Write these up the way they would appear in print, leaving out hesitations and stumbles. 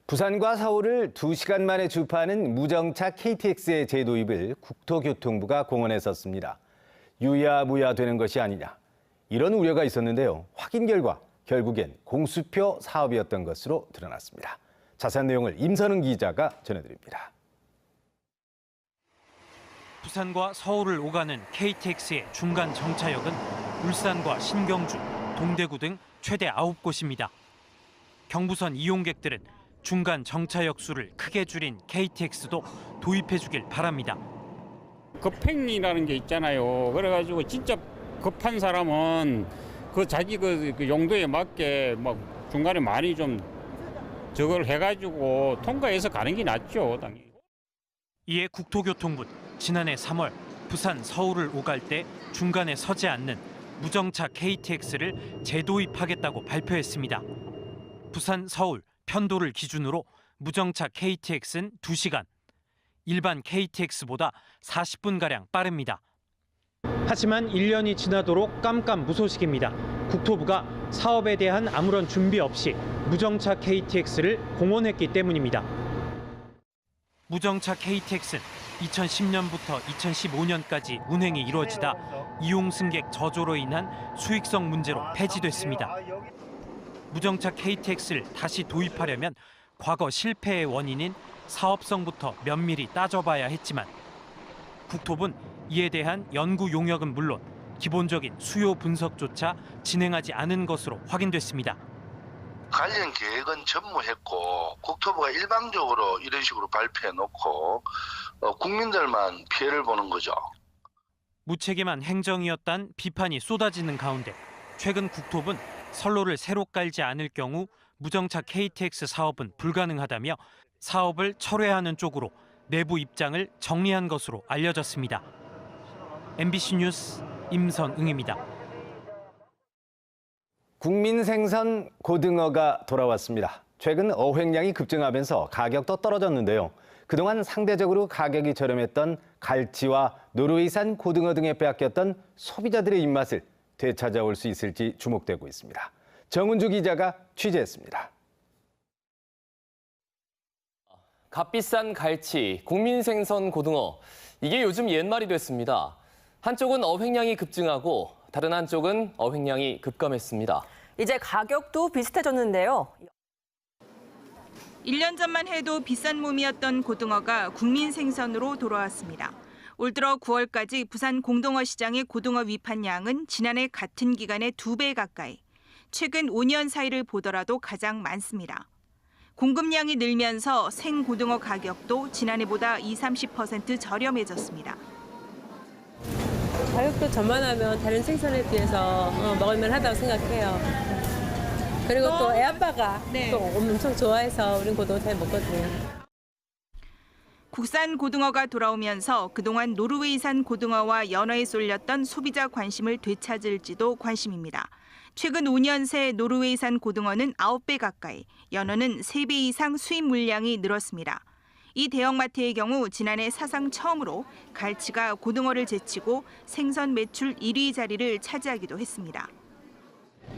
부산과 서울을 2시간 만에 주파하는 무정차 KTX의 재도입을 국토교통부가 공언했었습니다. 유야무야 되는 것이 아니냐, 이런 우려가 있었는데요. 확인 결과 결국엔 공수표 사업이었던 것으로 드러났습니다. 자세한 내용을 임선웅 기자가 전해드립니다. 부산과 서울을 오가는 KTX의 중간 정차역은 울산과 신경주, 동대구 등 최대 9곳입니다. 경부선 이용객들은 중간 정차역 수를 크게 줄인 KTX도 도입해주길 바랍니다. 급행이라는 게 있잖아요. 그래가지고 진짜 급한 사람은 그 자기 그 용도에 맞게 막 중간에 많이 좀 저걸 해가지고 통과해서 가는 게 낫죠, 당연히. 이에 국토교통부는 지난해 3월 부산, 서울을 오갈 때 중간에 서지 않는 무정차 KTX를 재도입하겠다고 발표했습니다. 부산, 서울 편도를 기준으로 무정차 KTX는 2시간, 일반 KTX보다 40분가량 빠릅니다. 하지만 1년이 지나도록 깜깜무소식입니다. 국토부가 사업에 대한 아무런 준비 없이 무정차 KTX를 공언했기 때문입니다. 무정차 KTX는 2010년부터 2015년까지 운행이 이루어지다 이용 승객 저조로 인한 수익성 문제로 폐지됐습니다. 무정차 KTX를 다시 도입하려면 과거 실패의 원인인 사업성부터 면밀히 따져봐야 했지만 국토부는 이에 대한 연구 용역은 물론 기본적인 수요 분석조차 진행하지 않은 것으로 확인됐습니다. 관련 계획은 전무했고 국토부가 일방적으로 이런 식으로 발표해놓고 국민들만 피해를 보는 거죠. 무책임한 행정이었다는 비판이 쏟아지는 가운데 최근 국토부는 선로를 새로 깔지 않을 경우 무정차 KTX 사업은 불가능하다며 사업을 철회하는 쪽으로 내부 입장을 정리한 것으로 알려졌습니다. MBC 뉴스 임선응입니다. 국민생선 고등어가 돌아왔습니다. 최근 어획량이 급증하면서 가격도 떨어졌는데요. 그동안 상대적으로 가격이 저렴했던 갈치와 노르웨이산 고등어 등에 빼앗겼던 소비자들의 입맛을 되찾아올 수 있을지 주목되고 있습니다. 정은주 기자가 취재했습니다. 값비싼 갈치, 국민생선 고등어, 이게 요즘 옛말이 됐습니다. 한쪽은 어획량이 급증하고 다른 한쪽은 어획량이 급감했습니다. 이제 가격도 비슷해졌는데요. 1년 전만 해도 비싼 몸이었던 고등어가 국민생선으로 돌아왔습니다. 올 들어 9월까지 부산 공동어 시장의 고등어 위판량은 지난해 같은 기간의 2배 가까이, 최근 5년 사이를 보더라도 가장 많습니다. 공급량이 늘면서 생고등어 가격도 지난해보다 20-30% 저렴해졌습니다. 가격도 전만하면 다른 생선에 비해서 먹을만하다고 생각해요. 그리고 또 애 아빠가 또 엄청 좋아해서 우린 고등어 잘 먹거든요. 국산 고등어가 돌아오면서 그동안 노르웨이산 고등어와 연어에 쏠렸던 소비자 관심을 되찾을지도 관심입니다. 최근 5년 새 노르웨이산 고등어는 9배 가까이, 연어는 3배 이상 수입 물량이 늘었습니다. 이 대형마트의 경우 지난해 사상 처음으로 갈치가 고등어를 제치고 생선 매출 1위 자리를 차지하기도 했습니다.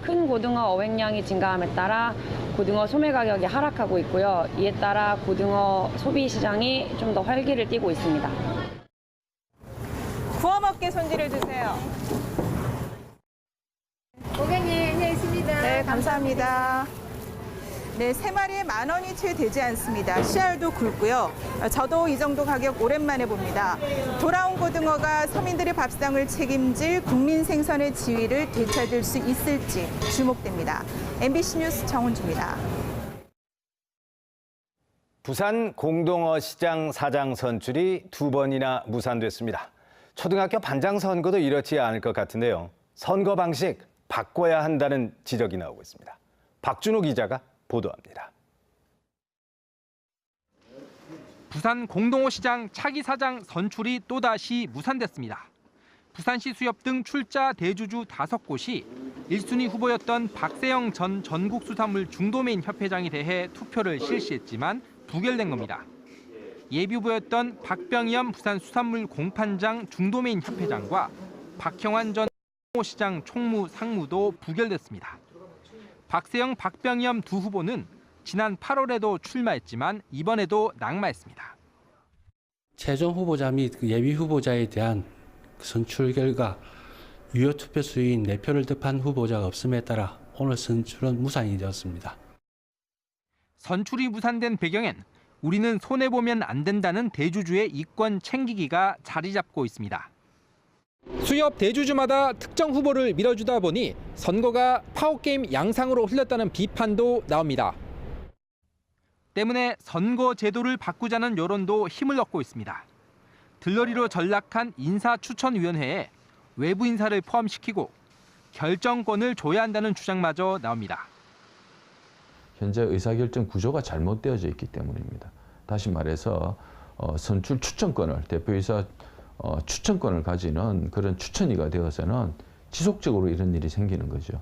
큰 고등어 어획량이 증가함에 따라 고등어 소매 가격이 하락하고 있고요. 이에 따라 고등어 소비 시장이 좀 더 활기를 띠고 있습니다. 구워 먹게 손질해 주세요. 고객님, 안녕히 있습니다. 네, 감사합니다. 네, 3마리에 10,000원이 채 되지 않습니다. 씨알도 굵고요. 저도 이 정도 가격 오랜만에 봅니다. 돌아온 고등어가 서민들의 밥상을 책임질 국민 생선의 지위를 되찾을 수 있을지 주목됩니다. MBC 뉴스 정은주입니다. 부산 공동어 시장 사장 선출이 2번이나 무산됐습니다. 초등학교 반장 선거도 이렇지 않을 것 같은데요. 선거 방식 바꿔야 한다는 지적이 나오고 있습니다. 박준호 기자가 보도합니다. 부산 공동어 시장 차기 사장 선출이 또다시 무산됐습니다. 부산시 수협 등 출자 대주주 5곳이 1순위 후보였던 박세영 전 전국수산물 중도메인 협회장에 대해 투표를 실시했지만 부결된 겁니다. 예비후보였던 박병희엄 부산수산물 공판장 중도메인 협회장과 박형환 전 시장 총무 상무도 부결됐습니다. 박세영, 박병희엄 두 후보는 지난 8월에도 출마했지만 이번에도 낙마했습니다. 최종 후보자 및 예비 후보자에 대한 선출 결과 유효 투표 수인 4표를 득한 후보자가 없음에 따라 오늘 선출은 무산이 되었습니다. 선출이 무산된 배경엔 우리는 손해보면 안 된다는 대주주의 이권 챙기기가 자리 잡고 있습니다. 수협 대주주마다 특정 후보를 밀어주다 보니 선거가 파워게임 양상으로 흘렀다는 비판도 나옵니다. 때문에 선거 제도를 바꾸자는 여론도 힘을 얻고 있습니다. 들러리로 전락한 인사추천위원회에 외부 인사를 포함시키고 결정권을 줘야 한다는 주장마저 나옵니다. 현재 의사결정 구조가 잘못되어져 있기 때문입니다. 다시 말해서 선출 추천권을, 대표이사 추천권을 가지는 그런 추천위가 되어서는 지속적으로 이런 일이 생기는 거죠.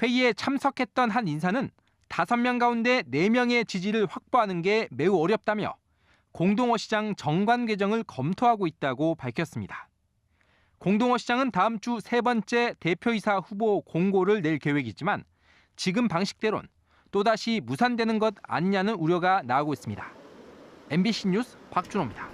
회의에 참석했던 한 인사는 5명 가운데 4명의 지지를 확보하는 게 매우 어렵다며 공동어 시장 정관 개정을 검토하고 있다고 밝혔습니다. 공동어 시장은 다음 주 3번째 대표이사 후보 공고를 낼 계획이지만 지금 방식대론 또다시 무산되는 것 아니냐는 우려가 나오고 있습니다. MBC 뉴스 박준호입니다.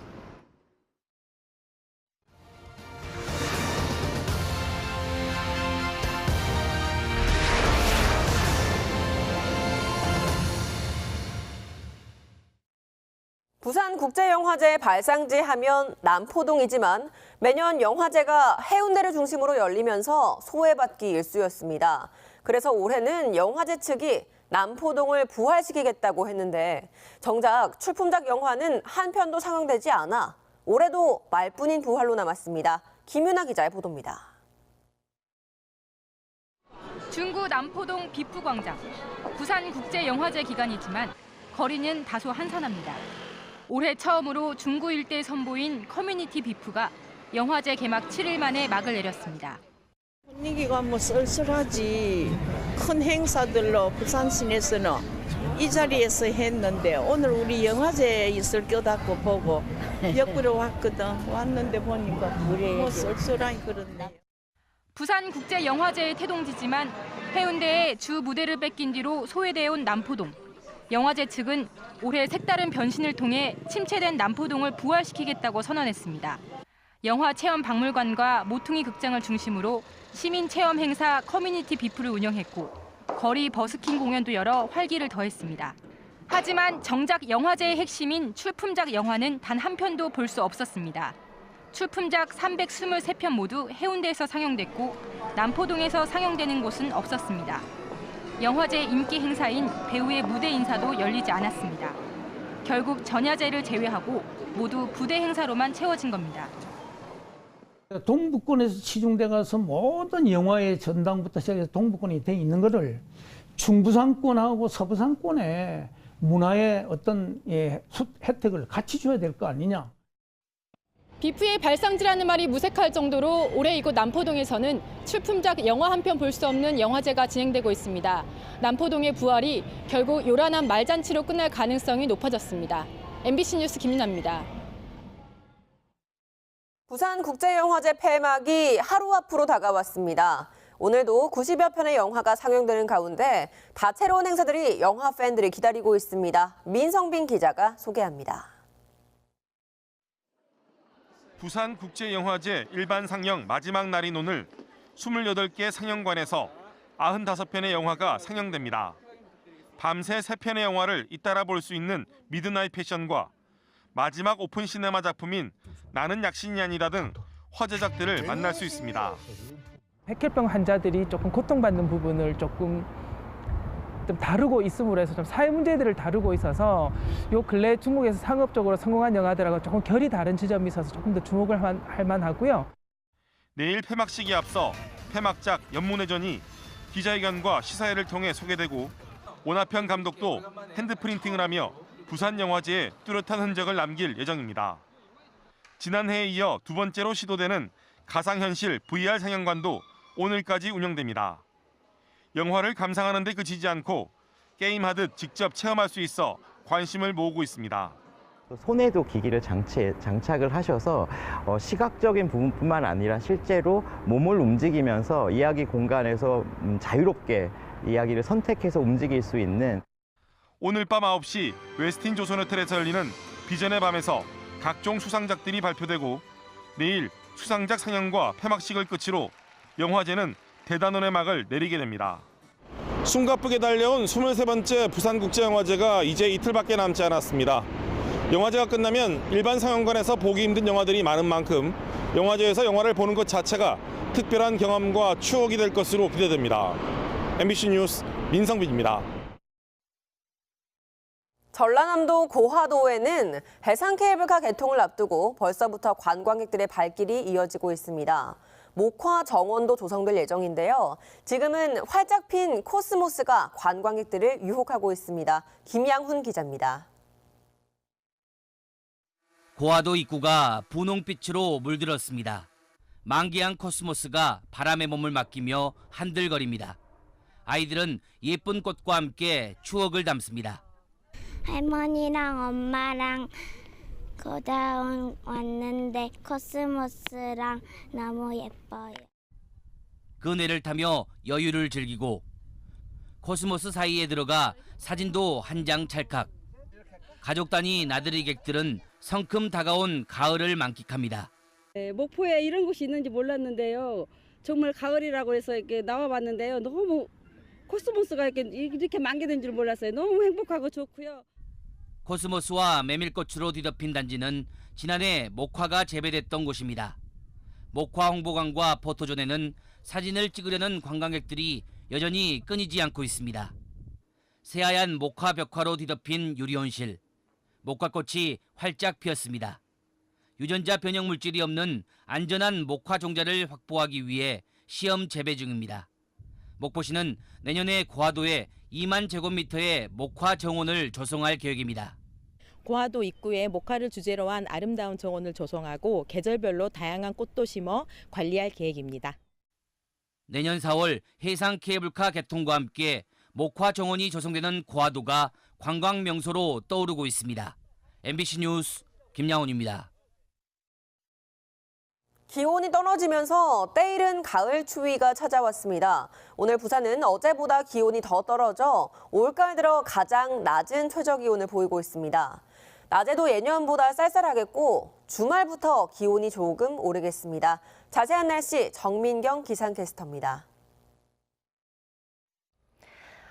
부산국제영화제 발상지 하면 남포동이지만 매년 영화제가 해운대를 중심으로 열리면서 소외받기 일쑤였습니다. 그래서 올해는 영화제 측이 남포동을 부활시키겠다고 했는데 정작 출품작 영화는 한 편도 상영되지 않아 올해도 말뿐인 부활로 남았습니다. 김윤아 기자의 보도입니다. 중구 남포동 비프광장. 부산국제영화제 기간이지만 거리는 다소 한산합니다. 올해 처음으로 중구 일대 선보인 커뮤니티 비프가 영화제 개막 7일 만에 막을 내렸습니다. 분위기가 뭐 쏠쏠하지. 큰 행사들로 부산 시내에서는 이 자리에서 했는데 오늘 우리 영화제 있을 거다고 보고 옆으로 왔거든. 왔는데 보니까 뭐 쏠쏠하니 그렇네요. 부산국제영화제의 태동지지만 해운대에 주 무대를 뺏긴 뒤로 소외되어 온 남포동. 영화제 측은 올해 색다른 변신을 통해 침체된 남포동을 부활시키겠다고 선언했습니다. 영화 체험 박물관과 모퉁이 극장을 중심으로 시민 체험 행사 커뮤니티 비프를 운영했고 거리 버스킹 공연도 열어 활기를 더했습니다. 하지만 정작 영화제의 핵심인 출품작 영화는 단 한 편도 볼 수 없었습니다. 출품작 323편 모두 해운대에서 상영됐고 남포동에서 상영되는 곳은 없었습니다. 영화제 인기 행사인 배우의 무대 인사도 열리지 않았습니다. 결국 전야제를 제외하고 모두 부대 행사로만 채워진 겁니다. 동북권에서 치중돼 가서 모든 영화의 전당부터 시작해서 동북권이 돼 있는 거를 중부상권하고 서부상권에 문화의 어떤 혜택을 같이 줘야 될 거 아니냐. 비프의 발상지라는 말이 무색할 정도로 올해 이곳 남포동에서는 출품작 영화 한 편 볼 수 없는 영화제가 진행되고 있습니다. 남포동의 부활이 결국 요란한 말잔치로 끝날 가능성이 높아졌습니다. MBC 뉴스 김윤아입니다. 부산국제영화제 폐막이 하루 앞으로 다가왔습니다. 오늘도 90여 편의 영화가 상영되는 가운데 다채로운 행사들이 영화 팬들이 기다리고 있습니다. 민성빈 기자가 소개합니다. 부산국제영화제 일반 상영 마지막 날인 오늘 28개 상영관에서 95편의 영화가 상영됩니다. 밤새 3편의 영화를 잇따라 볼 수 있는 미드나잇 패션과 마지막 오픈 시네마 작품인 나는 약신이 아니다 등 화제작들을 만날 수 있습니다. 백혈병 환자들이 조금 고통받는 부분을 조금 좀 다루고 있음으로 해서 좀 사회 문제들을 다루고 있어서 요 근래 중국에서 상업적으로 성공한 영화들하고 조금 결이 다른 지점이 있어서 조금 더 주목을 할 만하고요. 내일 폐막식에 앞서 폐막작 연문회전이 기자회견과 시사회를 통해 소개되고 오나편 감독도 핸드프린팅을 하며 부산영화제에 뚜렷한 흔적을 남길 예정입니다. 지난해에 이어 2번째로 시도되는 가상현실 VR 상영관도 오늘까지 운영됩니다. 영화를 감상하는 데 그치지 않고 게임하듯 직접 체험할 수 있어 관심을 모으고 있습니다. 손에도 기기를 장착을 하셔서 시각적인 부분뿐만 아니라 실제로 몸을 움직이면서 이야기 공간에서 자유롭게 이야기를 선택해서 움직일 수 있는 오늘 밤 9시 웨스틴 조선 호텔에서 열리는 비전의 밤에서 각종 수상작들이 발표되고 내일 수상작 상영과 폐막식을 끝으로 영화제는 대단원의 막을 내리게 됩니다. 숨가쁘게 달려온 23번째 부산국제영화제가 이제 이틀밖에 남지 않았습니다. 영화제가 끝나면 일반 상영관에서 보기 힘든 영화들이 많은 만큼 영화제에서 영화를 보는 것 자체가 특별한 경험과 추억이 될 것으로 기대됩니다. MBC 뉴스 민성빈입니다. 전라남도 고화도에는 해상 케이블카 개통을 앞두고 벌써부터 관광객들의 발길이 이어지고 있습니다. 목화 정원도 조성될 예정인데요. 지금은 활짝 핀 코스모스가 관광객들을 유혹하고 있습니다. 김양훈 기자입니다. 고화도 입구가 분홍빛으로 물들었습니다. 만개한 코스모스가 바람에 몸을 맡기며 한들거립니다. 아이들은 예쁜 꽃과 함께 추억을 담습니다. 할머니랑 엄마랑 고다운 왔는데 코스모스랑 너무 예뻐요. 그네를 타며 여유를 즐기고 코스모스 사이에 들어가 사진도 한 장 찰칵. 가족 단위 나들이 객들은 성큼 다가온 가을을 만끽합니다. 네, 목포에 이런 곳이 있는지 몰랐는데요. 정말 가을이라고 해서 이렇게 나와봤는데요. 너무 코스모스가 이렇게 만개된 줄 몰랐어요. 너무 행복하고 좋고요. 코스모스와 메밀꽃으로 뒤덮인 단지는 지난해 목화가 재배됐던 곳입니다. 목화 홍보관과 포토존에는 사진을 찍으려는 관광객들이 여전히 끊이지 않고 있습니다. 새하얀 목화 벽화로 뒤덮인 유리온실. 목화꽃이 활짝 피었습니다. 유전자 변형 물질이 없는 안전한 목화 종자를 확보하기 위해 시험 재배 중입니다. 목포시는 내년에 고화도에 2만 제곱미터의 목화 정원을 조성할 계획입니다. 고화도 입구에 목화를 주제로 한 아름다운 정원을 조성하고 계절별로 다양한 꽃도 심어 관리할 계획입니다. 내년 4월 해상 케이블카 개통과 함께 목화 정원이 조성되는 고화도가 관광 명소로 떠오르고 있습니다. MBC 뉴스 김양훈입니다. 기온이 떨어지면서 때이른 가을 추위가 찾아왔습니다. 오늘 부산은 어제보다 기온이 더 떨어져 올가을 들어 가장 낮은 최저 기온을 보이고 있습니다. 낮에도 예년보다 쌀쌀하겠고 주말부터 기온이 조금 오르겠습니다. 자세한 날씨 정민경 기상캐스터입니다.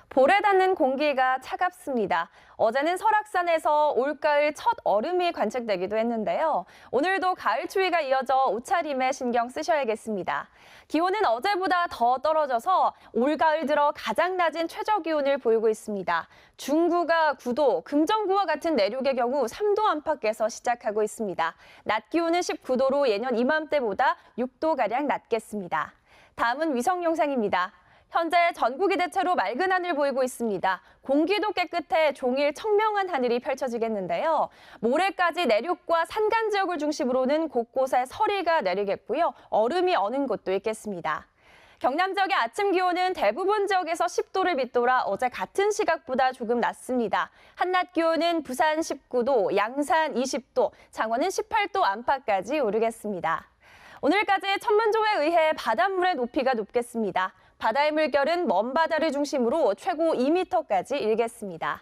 볼에 닿는 공기가 차갑습니다. 어제는 설악산에서 올가을 첫 얼음이 관측되기도 했는데요. 오늘도 가을 추위가 이어져 옷차림에 신경 쓰셔야겠습니다. 기온은 어제보다 더 떨어져서 올가을 들어 가장 낮은 최저 기온을 보이고 있습니다. 중구가 9도, 금정구와 같은 내륙의 경우 3도 안팎에서 시작하고 있습니다. 낮 기온은 19도로 예년 이맘때보다 6도가량 낮겠습니다. 다음은 위성 영상입니다. 현재 전국이 대체로 맑은 하늘 보이고 있습니다. 공기도 깨끗해 종일 청명한 하늘이 펼쳐지겠는데요. 모레까지 내륙과 산간 지역을 중심으로는 곳곳에 서리가 내리겠고요. 얼음이 어는 곳도 있겠습니다. 경남 지역의 아침 기온은 대부분 지역에서 10도를 밑돌아 어제 같은 시각보다 조금 낮습니다. 한낮 기온은 부산 19도, 양산 20도, 창원은 18도 안팎까지 오르겠습니다. 오늘까지 천문조에 의해 바닷물의 높이가 높겠습니다. 바다의 물결은 먼 바다를 중심으로 최고 2m까지 일겠습니다.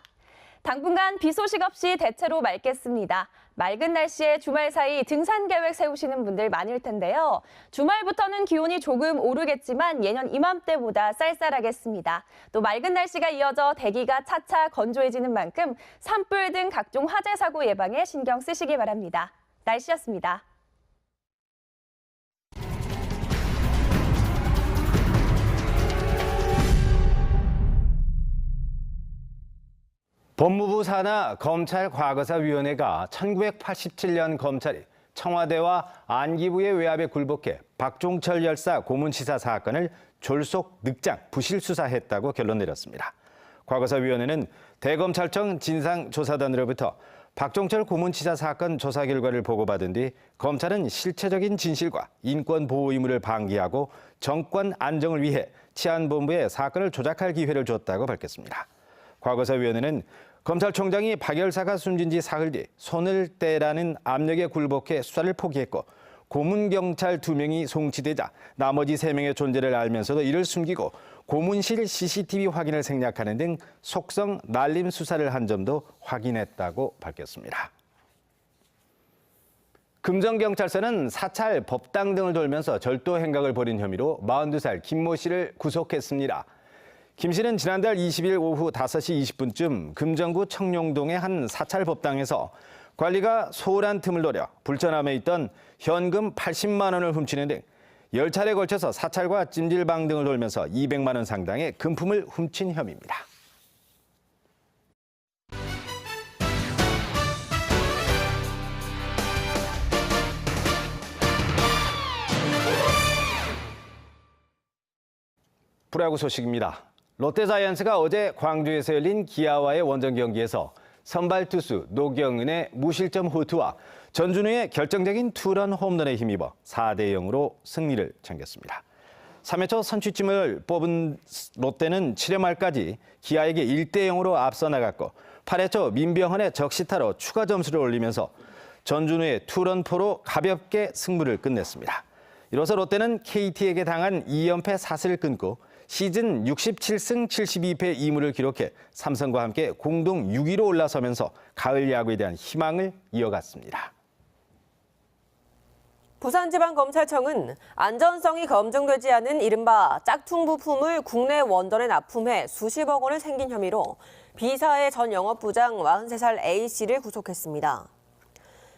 당분간 비 소식 없이 대체로 맑겠습니다. 맑은 날씨에 주말 사이 등산 계획 세우시는 분들 많을 텐데요. 주말부터는 기온이 조금 오르겠지만 예년 이맘때보다 쌀쌀하겠습니다. 또 맑은 날씨가 이어져 대기가 차차 건조해지는 만큼 산불 등 각종 화재 사고 예방에 신경 쓰시기 바랍니다. 날씨였습니다. 법무부 산하 검찰과거사위원회가 1987년 검찰이 청와대와 안기부의 외압에 굴복해 박종철 열사 고문치사 사건을 졸속 늑장 부실 수사했다고 결론 내렸습니다. 과거사위원회는 대검찰청 진상조사단으로부터 박종철 고문치사 사건 조사 결과를 보고받은 뒤 검찰은 실체적인 진실과 인권 보호 의무를 방기하고 정권 안정을 위해 치안본부에 사건을 조작할 기회를 줬다고 밝혔습니다. 과거사위원회는 검찰총장이 박 열사가 숨진 지 사흘 뒤 손을 떼라는 압력에 굴복해 수사를 포기했고 고문경찰 2명이 송치되자 나머지 3명의 존재를 알면서도 이를 숨기고 고문실 CCTV 확인을 생략하는 등 속성 날림 수사를 한 점도 확인했다고 밝혔습니다. 금정경찰서는 사찰, 법당 등을 돌면서 절도 행각을 벌인 혐의로 42살 김모 씨를 구속했습니다. 김 씨는 지난달 20일 오후 5시 20분쯤 금정구 청룡동의 한 사찰 법당에서 관리가 소홀한 틈을 노려 불전함에 있던 현금 80만 원을 훔치는 등 10차례에 걸쳐서 사찰과 찜질방 등을 돌면서 200만 원 상당의 금품을 훔친 혐의입니다. 프로야구 소식입니다. 롯데자이언츠가 어제 광주에서 열린 기아와의 원정 경기에서 선발 투수 노경은의 무실점 호투와 전준우의 결정적인 투런 홈런에 힘입어 4대0으로 승리를 챙겼습니다. 3회 초 선취점을 뽑은 롯데는 7회 말까지 기아에게 1대0으로 앞서 나갔고 8회 초 민병헌의 적시타로 추가 점수를 올리면서 전준우의 투런포로 가볍게 승부를 끝냈습니다. 이로써 롯데는 KT에게 당한 2연패 사슬을 끊고 시즌 67승 72패 2무를 기록해 삼성과 함께 공동 6위로 올라서면서 가을 야구에 대한 희망을 이어갔습니다. 부산지방검찰청은 안전성이 검증되지 않은 이른바 짝퉁 부품을 국내 원전에 납품해 수십억 원을 챙긴 혐의로 B사의 전 영업부장 43살 A씨를 구속했습니다.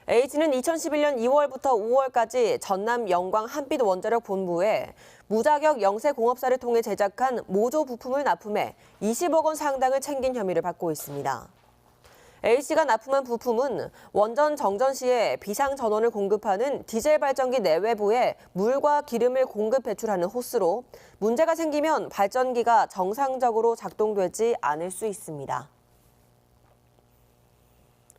H는 2011년 2월부터 5월까지 전남 영광 한빛 원자력 본부에 무자격 영세 공업사를 통해 제작한 모조 부품을 납품해 20억 원 상당을 챙긴 혐의를 받고 있습니다. A씨가 납품한 부품은 원전 정전 시에 비상 전원을 공급하는 디젤 발전기 내외부에 물과 기름을 공급 배출하는 호스로 문제가 생기면 발전기가 정상적으로 작동되지 않을 수 있습니다.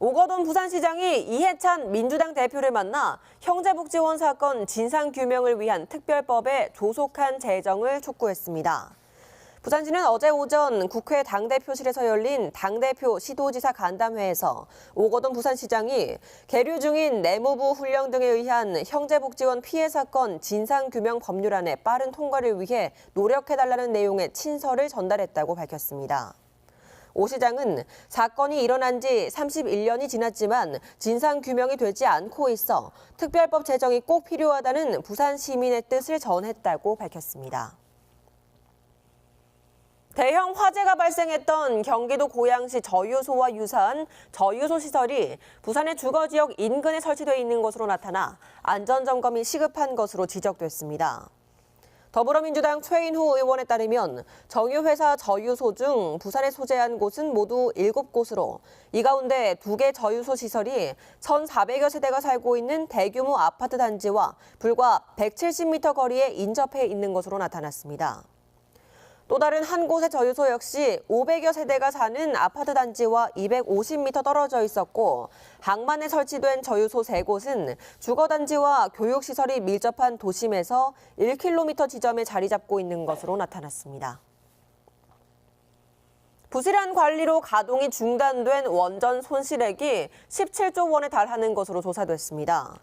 오거돈 부산시장이 이해찬 민주당 대표를 만나 형제복지원 사건 진상규명을 위한 특별법에 조속한 제정을 촉구했습니다. 부산시는 어제 오전 국회 당대표실에서 열린 당대표 시도지사 간담회에서 오거돈 부산시장이 계류 중인 내무부 훈령 등에 의한 형제복지원 피해 사건 진상규명 법률안의 빠른 통과를 위해 노력해달라는 내용의 친서를 전달했다고 밝혔습니다. 오 시장은 사건이 일어난 지 31년이 지났지만 진상규명이 되지 않고 있어 특별법 제정이 꼭 필요하다는 부산 시민의 뜻을 전했다고 밝혔습니다. 대형 화재가 발생했던 경기도 고양시 저유소와 유사한 저유소 시설이 부산의 주거지역 인근에 설치되어 있는 것으로 나타나 안전점검이 시급한 것으로 지적됐습니다. 더불어민주당 최인호 의원에 따르면 정유회사 저유소 중 부산에 소재한 곳은 모두 7곳으로 이 가운데 2개 저유소 시설이 1,400여 세대가 살고 있는 대규모 아파트 단지와 불과 170m 거리에 인접해 있는 것으로 나타났습니다. 또 다른 한 곳의 저유소 역시 500여 세대가 사는 아파트 단지와 250m 떨어져 있었고 항만에 설치된 저유소 3곳은 주거단지와 교육시설이 밀접한 도심에서 1km 지점에 자리 잡고 있는 것으로 나타났습니다. 부실한 관리로 가동이 중단된 원전 손실액이 17조 원에 달하는 것으로 조사됐습니다.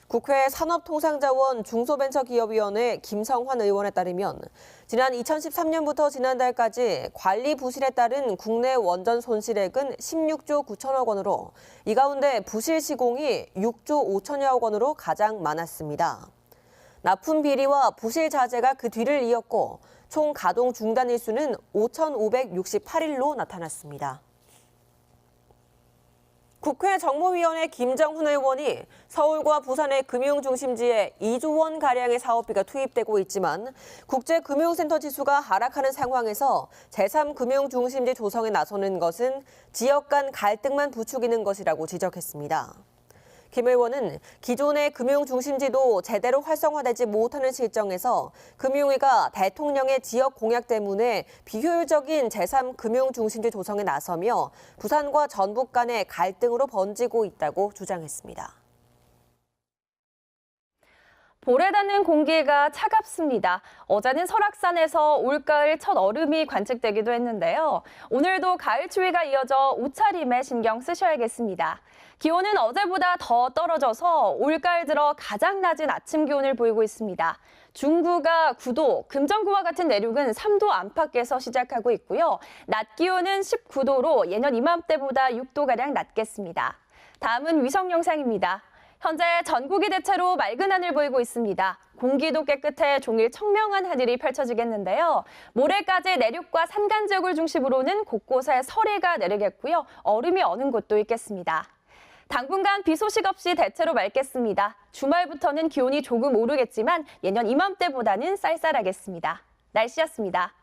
국회 산업통상자원 중소벤처기업위원회 김성환 의원에 따르면 지난 2013년부터 지난달까지 관리 부실에 따른 국내 원전 손실액은 16조 9천억 원으로 이 가운데 부실 시공이 6조 5천여억 원으로 가장 많았습니다. 납품 비리와 부실 자재가 그 뒤를 이었고 총 가동 중단 일수는 5,568일로 나타났습니다. 국회 정무위원회 김정훈 의원이 서울과 부산의 금융중심지에 2조 원가량의 사업비가 투입되고 있지만 국제금융센터 지수가 하락하는 상황에서 제3금융중심지 조성에 나서는 것은 지역 간 갈등만 부추기는 것이라고 지적했습니다. 김 의원은 기존의 금융중심지도 제대로 활성화되지 못하는 실정에서 금융위가 대통령의 지역 공약 때문에 비효율적인 제3금융중심지 조성에 나서며 부산과 전북 간의 갈등으로 번지고 있다고 주장했습니다. 볼에 닿는 공기가 차갑습니다. 어제는 설악산에서 올가을 첫 얼음이 관측되기도 했는데요. 오늘도 가을 추위가 이어져 옷차림에 신경 쓰셔야겠습니다. 기온은 어제보다 더 떨어져서 올가을 들어 가장 낮은 아침 기온을 보이고 있습니다. 중구가 9도, 금정구와 같은 내륙은 3도 안팎에서 시작하고 있고요. 낮 기온은 19도로 예년 이맘때보다 6도가량 낮겠습니다. 다음은 위성 영상입니다. 현재 전국이 대체로 맑은 하늘 보이고 있습니다. 공기도 깨끗해 종일 청명한 하늘이 펼쳐지겠는데요. 모레까지 내륙과 산간 지역을 중심으로는 곳곳에 서리가 내리겠고요. 얼음이 어는 곳도 있겠습니다. 당분간 비 소식 없이 대체로 맑겠습니다. 주말부터는 기온이 조금 오르겠지만 예년 이맘때보다는 쌀쌀하겠습니다. 날씨였습니다.